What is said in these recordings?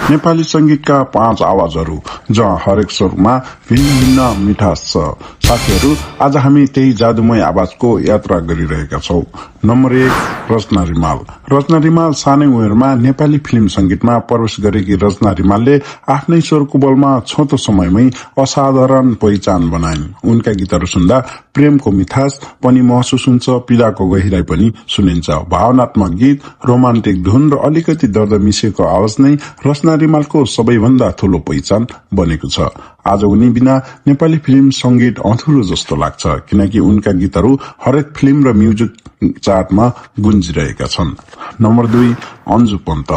नेपाली संगीतका 5 आवाजहरू जहाँ हरेक स्वरमा भिन्न भिन्न मिठास छ। साथीहरू, आज हामी त्यही जादुमय आवाजको यात्रा गरिरहेका छौं। नम्बर 1, रचना रिमाल। रचना रिमाल सानै उमेरमा नेपाली फिल्म संगीतमा प्रवेश गरेकी रचना रिमालले आफ्नै स्वरको बलमा छोटो समयमै असाधारण पहिचान बनाइन्। उनका गीतहरू सुन्दा प्रेमको मिठास पनि महसुस हुन्छ, पीडाको गहिराई पनि सुनिन्छ। भावनात्मक गीत, रोमान्टिक धुन र अलिकति दर्द मिसिएको आवाज नै रचना रिमालको सबैभन्दा ठूलो पहिचान बनेको छ। आज उनी बिना नेपाली फिल्म संगीत अधुरो जस्तो लाग्छ, किनकि उनका गीतहरू हरेक फिल्म र म्युजिक चार्टमा गुन्जिरहेका छन्। नम्बर 2, अन्जु पन्त।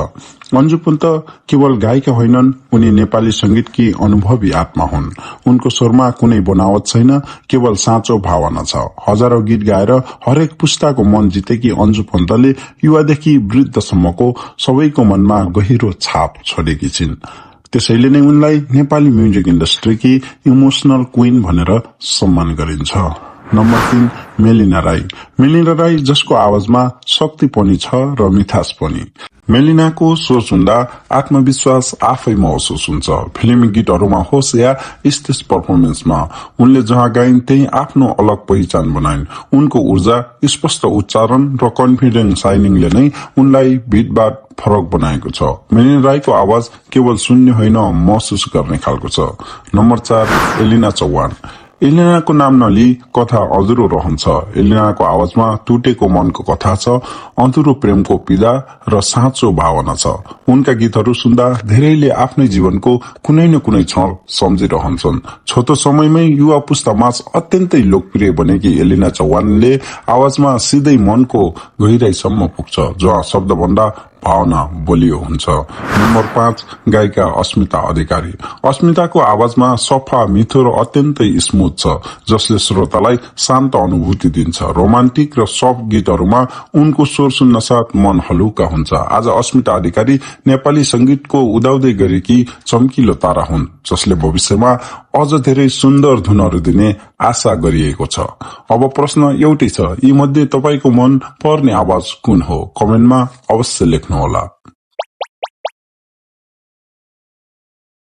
अन्जु पन्त केवल गायिका होइनन्, उनी नेपाली संगीतकी अनुभवी आत्मा हुन्। उनको स्वरमा कुनै बनावट छैन, केवल साँचो भावना छ। हजारौं गीत गाएर हरेक पुस्ताको मन जितेकी अन्जु पन्तले युवादेखि वृद्धसम्मको सबैको मनमा गहिरो छाप छोडेकी छिन्। त्यसैले नै उनलाई नेपाली म्युजिक इन्डस्ट्रीकी इमोसनल क्वीन भनेर सम्मान गरिन्छ। नम्बर 3, मेलिना राई। मेलिना राई जसको आवाजमा शक्ति पनि छ र मिठास पनि। मेलिनाको स्वर सुन्दा आत्मविश्वास आफै महसुस हुन्छ। फिल्मी गीतहरूमा होस् या स्टेज पर्फर्मेन्समा उनले जहाँ गाइन् त्यही आफ्नो अलग पहिचान बनाइन्। उनको ऊर्जा, स्पष्ट उच्चारण र कन्फिडेन्स साइनिङले नै उनलाई भिडभाड फरक बनाएको छ। मेलिना राईको आवाज केवल सुन्ने होइन, महसुस गर्ने खालको छ। नम्बर 4, एलिना चौहान। एलिनाको नाम नलिई कथा अधुरो रहन्छ। एलिनाको आवाजमा टुटेको मनको कथा छ, अधुरो प्रेमको पीडा र साँचो भावना छ। उनका गीतहरू सुन्दा धेरैले आफ्नै जीवनको कुनै न कुनै क्षण सम्झिरहन्छन्। छोटो समयमै युवा पुस्तामाझ अत्यन्तै लोकप्रिय बनेकी एलिना चौहानले आवाजमा सिधै मनको गहिराईसम्म पुग्छ, जहाँ शब्दभन्दा भावना बलियो हुन्छ। नम्बर 5, गायिका अस्मिता अधिकारी। अस्मिताको आवाजमा सफा, मिठो र अत्यन्तै स्मुथ छ, जसले श्रोतालाई शान्त अनुभूति दिन्छ। रोमान्टिक र सफ्ट गीतहरूमा उनको स्वर सुन्न साथ मन हलुका हुन्छ। आज अस्मिता अधिकारी नेपाली संगीतको उदाउँदै गरेकी चम्किलो तारा हुन्, जसले भविष्यमा अझ धेरै सुन्दर धुनहरू दिने आशा गरिएको छ। अब प्रश्न एउटै छ, यी मध्ये तपाईको मन पर्ने आवाज कुन हो? कमेन्टमा अवश्य लेख्नुहोला।